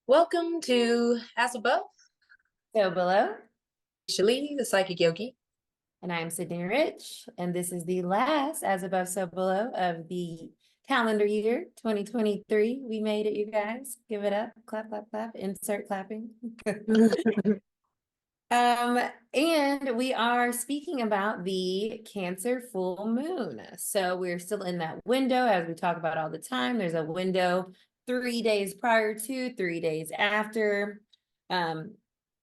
Welcome to As Above, So below, Kisha, the Psychic Yogi. and I'm Cidnee Rich, and this is the last As Above, So Below of the calendar year 2023. We made it, you guys. Give it up. Clap, clap, clap. Insert clapping. And we are speaking about the Cancer full moon. So we're still in that window, as we talk about all the time. There's a window 3 days prior to, 3 days after.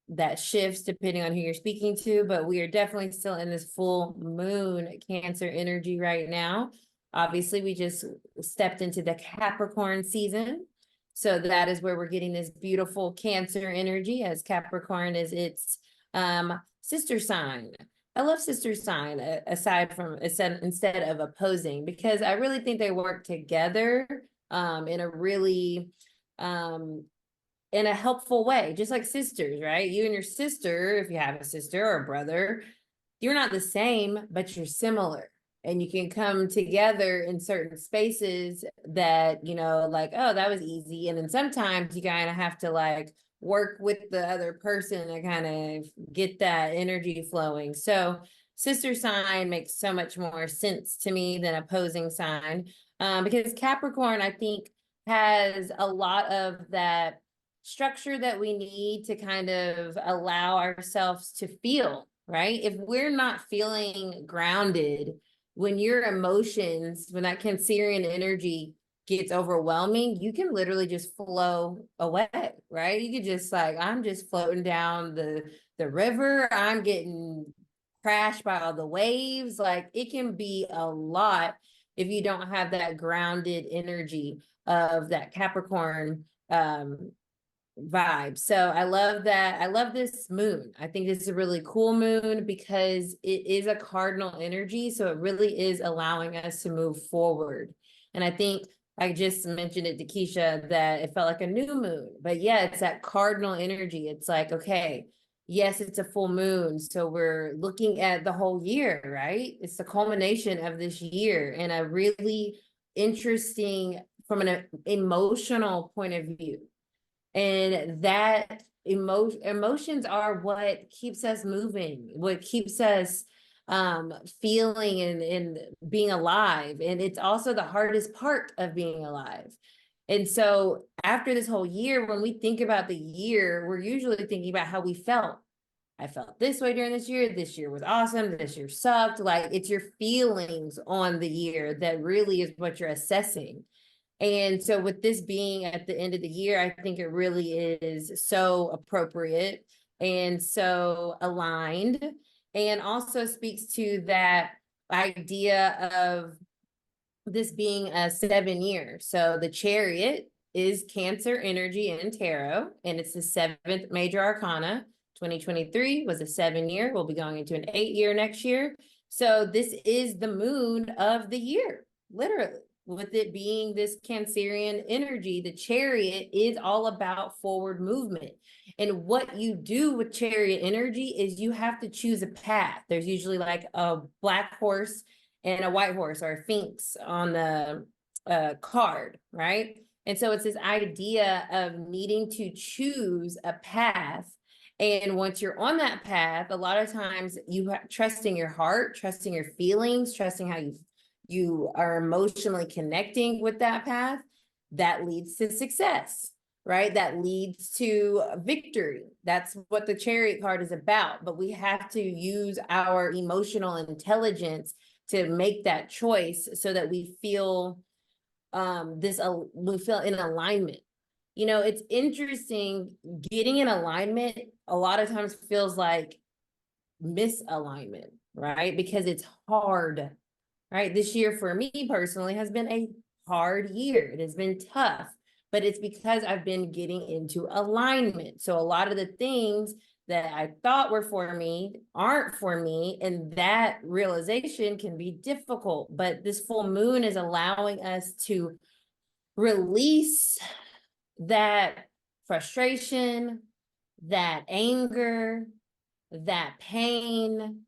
That shifts depending on who you're speaking to, but we are definitely still in this full moon Cancer energy right now. Obviously, we just stepped into the Capricorn season. So that is where we're getting this beautiful Cancer energy, as Capricorn is its sister sign. I love sister sign aside from instead of opposing, because I really think they work together in a really in a helpful way, just like sisters, right? You and your sister, if you have a sister or a brother, you're not the same, but you're similar. And you can come together in certain spaces that, like, oh, that was easy. And then sometimes you kind of have to like work with the other person to kind of get that energy flowing. So sister sign makes so much more sense to me than opposing sign, because Capricorn, I think, has a lot of that structure that we need to kind of allow ourselves to feel, right? If we're not feeling grounded, when your emotions, when that Cancerian energy gets overwhelming, you can literally just flow away, right? You could just like, I'm just floating down the river, I'm getting crashed by all the waves. Like, it can be a lot if you don't have that grounded energy of that Capricorn vibe. So I love that. I love this moon. I think this is a really cool moon because it is a cardinal energy. So it really is allowing us to move forward. And I think I just mentioned it to Kisha that it felt like a new moon. But yeah, it's that cardinal energy. It's like, okay, yes, it's a full moon. So we're looking at the whole year, right? It's the culmination of this year and a really interesting from an emotional point of view. And that emotions are what keeps us moving, what keeps us feeling and being alive. And it's also the hardest part of being alive. And so after this whole year, when we think about the year, we're usually thinking about how we felt. I felt this way during this year. This year was awesome. This year sucked. Like, it's your feelings on the year that really is what you're assessing. And so with this being at the end of the year, I think it really is so appropriate and so aligned, and also speaks to that idea of this being a 7 year. So the Chariot is Cancer energy in tarot, and it's the seventh major arcana. 2023 was a 7 year. We'll be going into an 8 year next year. So this is the moon of the year, literally. With it being this Cancerian energy, the Chariot is all about forward movement. And what you do with Chariot energy is you have to choose a path. There's usually like a black horse and a white horse, or a Sphinx on the card, right? And so it's this idea of needing to choose a path. And once you're on that path, a lot of times you trusting your heart, trusting your feelings, trusting how you are emotionally connecting with that path, that leads to success, right? That leads to victory. That's what the Chariot card is about. But we have to use our emotional intelligence to make that choice so that we feel we feel in alignment. It's interesting, getting in alignment a lot of times feels like misalignment, right? Because it's hard, right? This year for me personally has been a hard year. It has been tough, but it's because I've been getting into alignment. So a lot of the things that I thought were for me aren't for me. And that realization can be difficult, but this full moon is allowing us to release that frustration, that anger, that pain,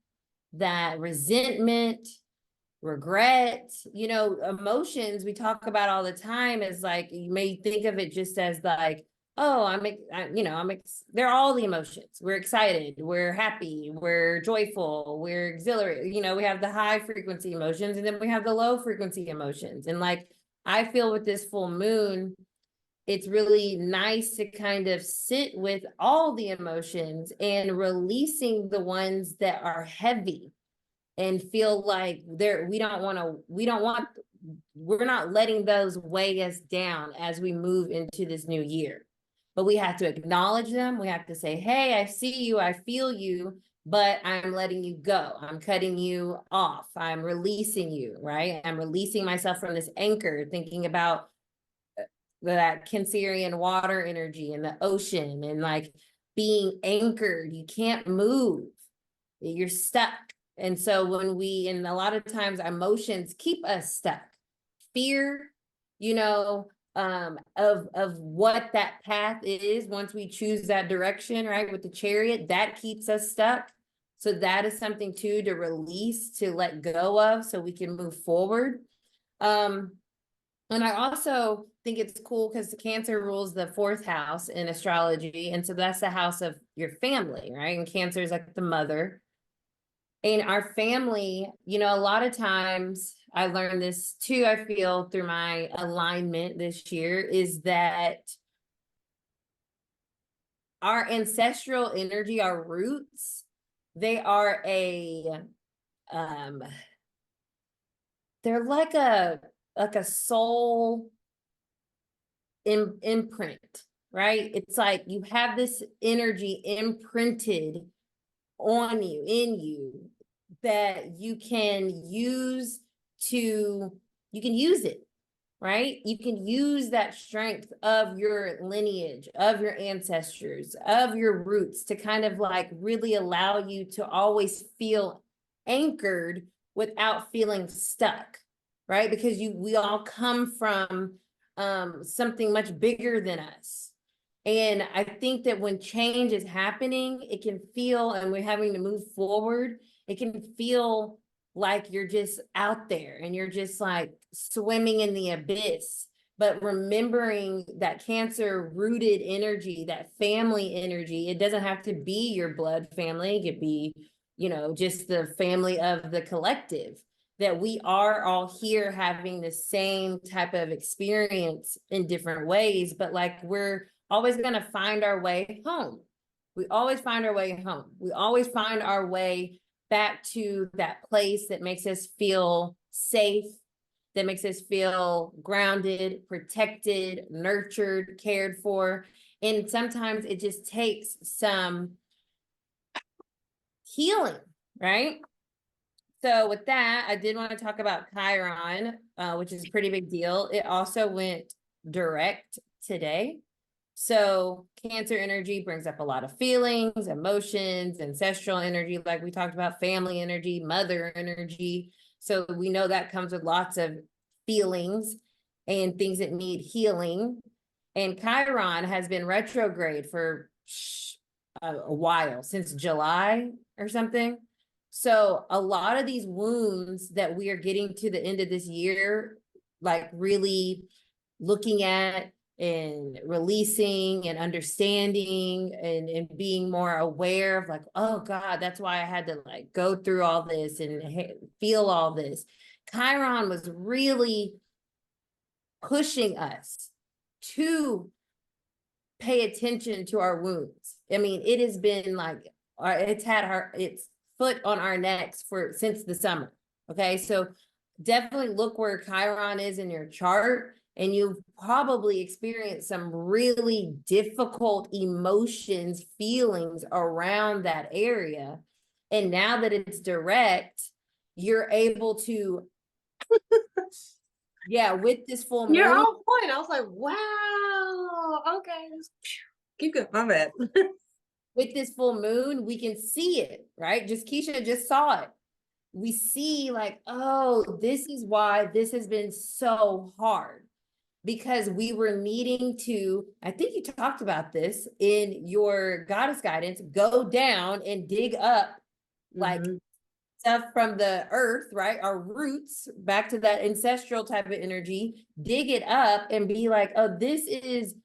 that resentment, regret, emotions we talk about all the time is like, you may think of it just as like oh, they're all the emotions. We're excited, we're happy, we're joyful, we're exhilarated. We have the high frequency emotions and then we have the low frequency emotions. And like, I feel with this full moon, it's really nice to kind of sit with all the emotions and releasing the ones that are heavy and feel like we're not letting those weigh us down as we move into this new year. But we have to acknowledge them. We have to say, hey, I see you, I feel you, but I'm letting you go. I'm cutting you off. I'm releasing you, right? I'm releasing myself from this anchor, thinking about that Cancerian water energy and the ocean and like being anchored. You can't move. You're stuck. And so and a lot of times emotions keep us stuck. Fear, of what that path is once we choose that direction, right? With the Chariot, that keeps us stuck. So that is something too to release, to let go of so we can move forward. And I also think it's cool because Cancer rules the fourth house in astrology. And so that's the house of your family, right? And Cancer is like the mother. And our family, a lot of times I learned this too, I feel through my alignment this year, is that our ancestral energy, our roots, they are they're like a soul imprint, right? It's like you have this energy imprinted on you, in you, that you can use it, right? You can use that strength of your lineage, of your ancestors, of your roots to kind of like really allow you to always feel anchored without feeling stuck, right? Because we all come from something much bigger than us. And I think that when change is happening, it can feel, and we're having to move forward, it can feel like you're just out there and you're just like swimming in the abyss. But remembering that Cancer rooted energy, that family energy, it doesn't have to be your blood family. It could be, just the family of the collective, that we are all here having the same type of experience in different ways, but like we're always going to find our way home. We always find our way home. We always find our way back to that place that makes us feel safe, that makes us feel grounded, protected, nurtured, cared for. And sometimes it just takes some healing, right? So with that, I did want to talk about Chiron, which is a pretty big deal. It also went direct today. So Cancer energy brings up a lot of feelings, emotions, ancestral energy, like we talked about, family energy, mother energy. So we know that comes with lots of feelings and things that need healing. And Chiron has been retrograde for a while, since July or something. So a lot of these wounds that we are getting to the end of this year, like really looking at and releasing and understanding and being more aware of like, oh God, that's why I had to like go through all this and feel all this. Chiron was really pushing us to pay attention to our wounds. I mean, it has been like, it's had its foot on our necks since the summer. Okay. So definitely look where Chiron is in your chart, and you've probably experienced some really difficult emotions, feelings around that area. And now that it's direct, you're able to, yeah, with this full moon. You're on point. I was like, wow. Okay. Keep going. My bad. With this full moon, we can see it, right? Kisha just saw it. We see like, oh, this is why this has been so hard, because we were needing to, I think you talked about this in your goddess guidance, go down and dig up like stuff from the earth, right? Our roots, back to that ancestral type of energy, dig it up and be like, oh, this is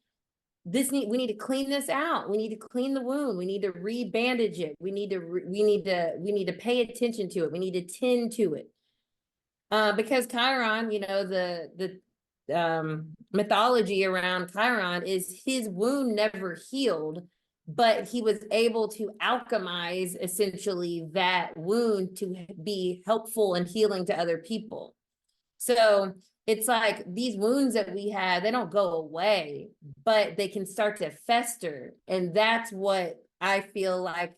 we need to clean this out. We need to clean the wound. We need to rebandage it. We need to pay attention to it. We need to tend to it. Because Chiron, you know, the mythology around Chiron is his wound never healed, but he was able to alchemize essentially that wound to be helpful and healing to other people. So it's like these wounds that we have, they don't go away, but they can start to fester. And that's what I feel like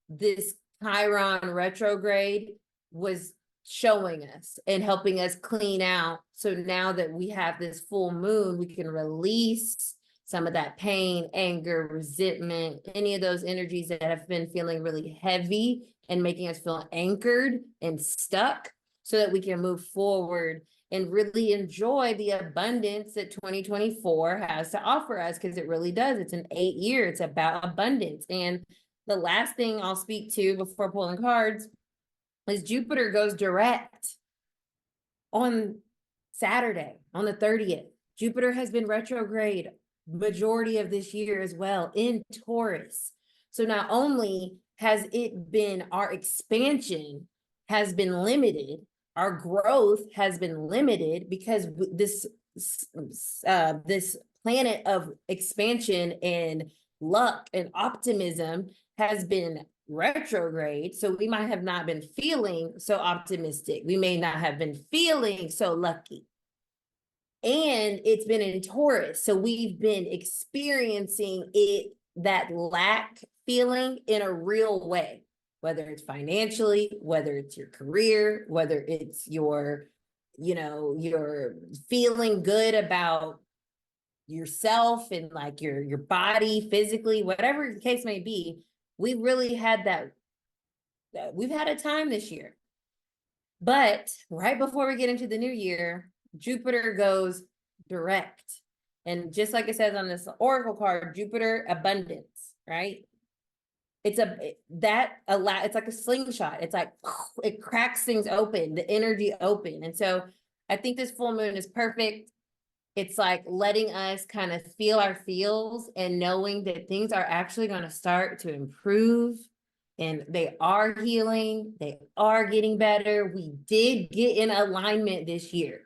this Chiron retrograde was showing us and helping us clean out. So now that we have this full moon, we can release some of that pain, anger, resentment, any of those energies that have been feeling really heavy and making us feel anchored and stuck, so that we can move forward and really enjoy the abundance that 2024 has to offer us, because it really does. It's an 8-year, it's about abundance. And the last thing I'll speak to before pulling cards is Jupiter goes direct on Saturday, on the 30th. Jupiter has been retrograde majority of this year as well in Taurus. So not only has it been, our expansion has been limited, our growth has been limited, because this planet of expansion and luck and optimism has been retrograde. So we might have not been feeling so optimistic. We may not have been feeling so lucky. And it's been in Taurus. So we've been experiencing it, that lack feeling, in a real way, whether it's financially, whether it's your career, whether it's your, you know, you're feeling good about yourself and like your body physically, whatever the case may be. We really had that we've had a time this year. But right before we get into the new year, Jupiter goes direct. And just like it says on this oracle card, Jupiter abundance, right? It's like a slingshot. It's like, it cracks things open, the energy open. And so I think this full moon is perfect. It's like letting us kind of feel our feels and knowing that things are actually going to start to improve, and they are healing. They are getting better. We did get in alignment this year.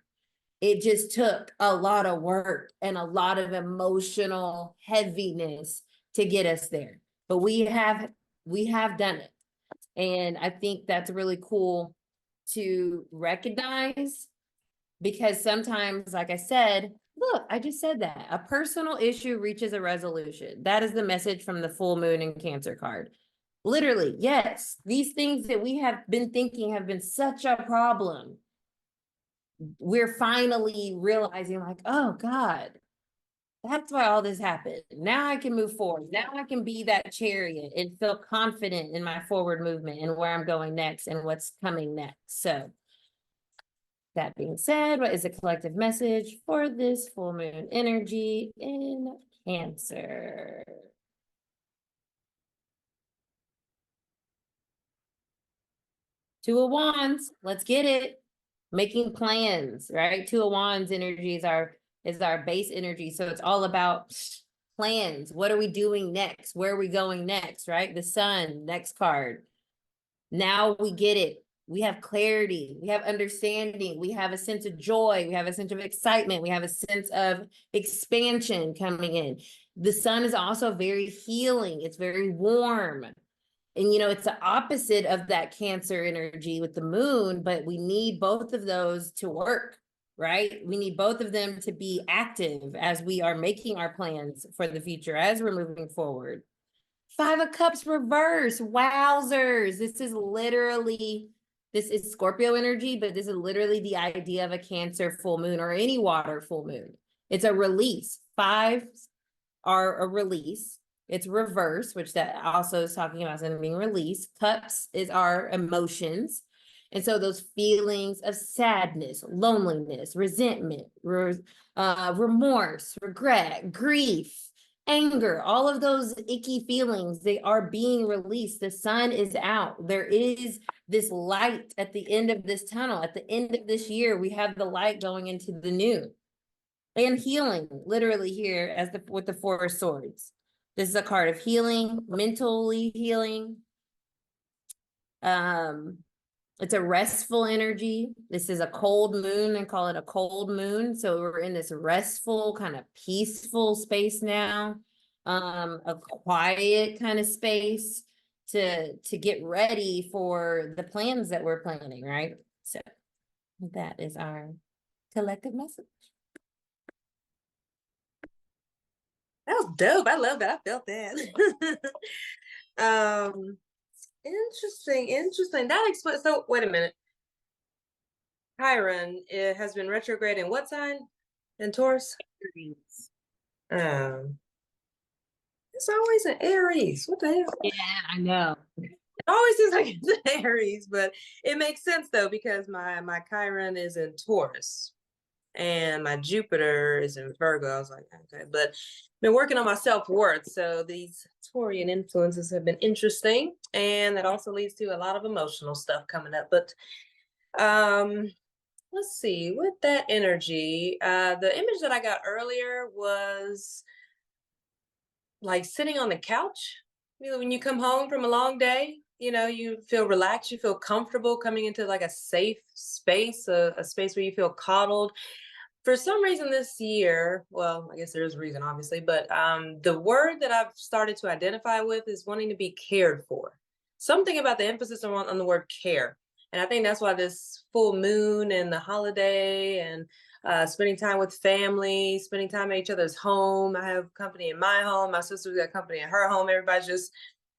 It just took a lot of work and a lot of emotional heaviness to get us there. But we have done it. And I think that's really cool to recognize, because sometimes, like I said, look, I just said that a personal issue reaches a resolution. That is the message from the full moon and Cancer card. Literally, yes, these things that we have been thinking have been such a problem. We're finally realizing, like, oh God, that's why all this happened. Now I can move forward. Now I can be that chariot and feel confident in my forward movement and where I'm going next and what's coming next. So that being said, what is the collective message for this full moon energy in Cancer? Two of Wands, let's get it. Making plans, right? Two of Wands energy is our base energy. So it's all about plans. What are we doing next? Where are we going next, right? The Sun, next card. Now we get it. We have clarity. We have understanding. We have a sense of joy. We have a sense of excitement. We have a sense of expansion coming in. The Sun is also very healing. It's very warm. And, you know, it's the opposite of that Cancer energy with the moon, but we need both of those to work, right? We need both of them to be active as we are making our plans for the future, as we're moving forward. Five of Cups reverse. Wowzers. This is Scorpio energy, but this is literally the idea of a Cancer full moon or any water full moon. It's a release. Fives are a release. It's reverse, which that also is talking about something being released. Cups is our emotions. And so those feelings of sadness, loneliness, resentment, remorse, regret, grief, anger, all of those icky feelings, they are being released. The sun is out. There is this light at the end of this tunnel. At the end of this year, we have the light going into the new. and healing, literally here as the with the Four of Swords. This is a card of healing, mentally healing. It's a restful energy. This is a cold moon and call it a cold moon. So we're in this restful, kind of peaceful space now. A quiet kind of space to get ready for the plans that we're planning, right? So that is our collective message. That was dope. I love that. I felt that. Interesting. That explains. So wait a minute. Chiron, it has been retrograde in what sign? In Taurus? Um, it's always in Aries. What the hell? Yeah, I know. It always seems like it's in Aries, but it makes sense though because my Chiron is in Taurus and my Jupiter is in Virgo. I was like, okay, but been working on my self-worth. So these Taurian influences have been interesting, and that also leads to a lot of emotional stuff coming up. But let's see, with that energy, the image that I got earlier was like sitting on the couch. You know, when you come home from a long day, you know, you feel relaxed, you feel comfortable coming into like a safe space, a space where you feel coddled. For some reason this year, well, I guess there is a reason, obviously, but the word that I've started to identify with is wanting to be cared for. Something about the emphasis on the word care. And I think that's why this full moon and the holiday and spending time with family, spending time at each other's home. I have company in my home. My sister's got company in her home. Everybody's just,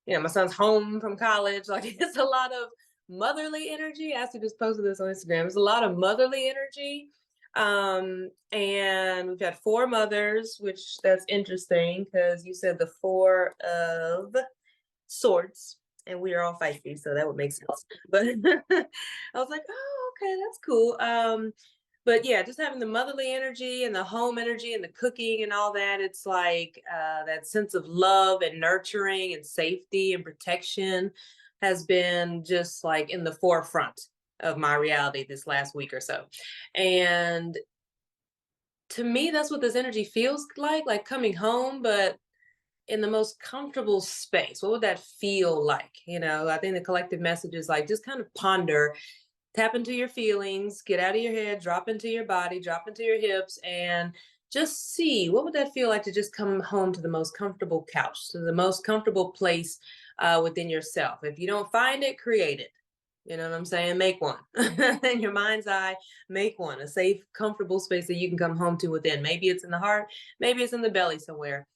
you know, my son's home from college. Like it's a lot of motherly energy. I actually just posted this on Instagram. It's a lot of motherly energy. And we've had 4 mothers, which that's interesting because you said the 4 of Swords, and we are all feisty, so that would make sense. But I was like, oh, okay, that's cool. But yeah, just having the motherly energy and the home energy and the cooking and all that, it's like that sense of love and nurturing and safety and protection has been just like in the forefront of my reality this last week or so. And to me, that's what this energy feels like coming home, but in the most comfortable space. What would that feel like? You know, I think the collective message is like just kind of ponder, tap into your feelings, get out of your head, drop into your body, drop into your hips, and just see what would that feel like to just come home to the most comfortable couch, to the most comfortable place within yourself. If you don't find it, create it. You know what I'm saying? Make one in your mind's eye. Make one, a safe, comfortable space that you can come home to within. Maybe it's in the heart, maybe it's in the belly somewhere.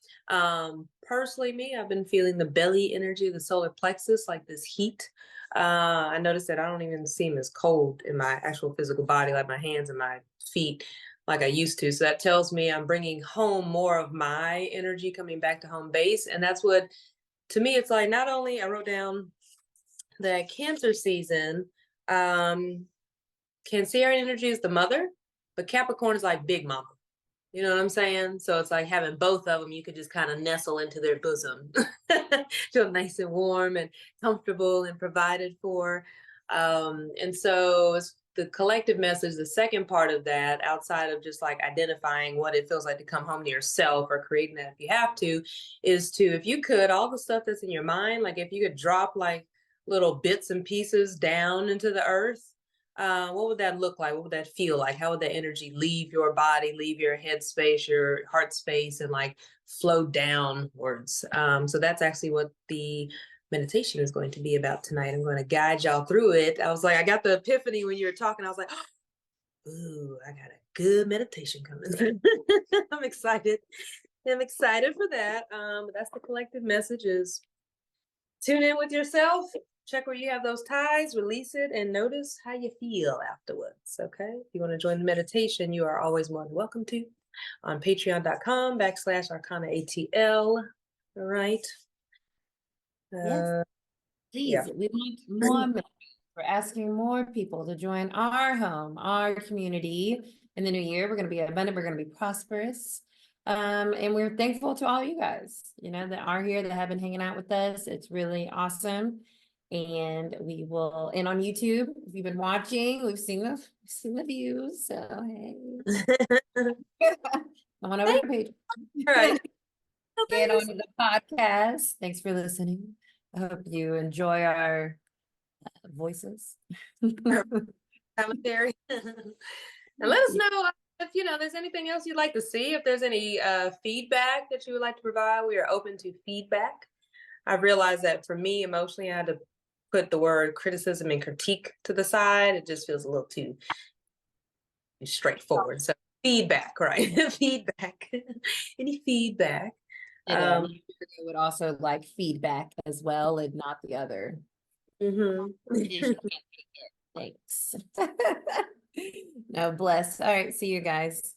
Personally, me, I've been feeling the belly energy, the solar plexus, like this heat. I noticed that I don't even seem as cold in my actual physical body, like my hands and my feet, like I used to. So that tells me I'm bringing home more of my energy, coming back to home base. And that's what, to me, it's like not only I wrote down the Cancer season, Cancerian energy is the mother, but Capricorn is like big mama. You know what I'm saying? So it's like having both of them, you could just kind of nestle into their bosom, feel nice and warm and comfortable and provided for. And so it's the collective message, the second part of that, outside of just like identifying what it feels like to come home to yourself or creating that if you have to, is to, if you could, all the stuff that's in your mind, like if you could drop like little bits and pieces down into the earth, what would that look like? What would that feel like? How would that energy leave your body, leave your head space, your heart space, and like flow downwards? So that's actually what the meditation is going to be about tonight. I'm going to guide y'all through it. I was like, I got the epiphany when you were talking. I was like, ooh, I got a good meditation coming. I'm excited. I'm excited for that. That's the collective messages. Tune in with yourself. Check where you have those ties, release it, and notice how you feel afterwards. Okay. If you want to join the meditation, you are always more than welcome to on patreon.com/Arcana ATL. All right. Yes, please. Yeah. We want more members. We're asking more people to join our home, our community in the new year. We're going to be abundant. We're going to be prosperous. And we're thankful to all you guys, you know, that are here, that have been hanging out with us. It's really awesome. And we will, and on YouTube, if you've been watching, we've seen the views. So hey. on our page. All right. Well, Get thanks. on the podcast. Thanks for listening. I hope you enjoy our voices. Commentary. And let us know if there's anything else you'd like to see. If there's any feedback that you would like to provide, we are open to feedback. I realized that for me, emotionally, I had to put the word criticism and critique to the side. It just feels a little too straightforward. So feedback, right? Feedback. Any feedback? And they would also like feedback as well, and not the other. Mhm. Thanks. No, bless. All right, see you guys.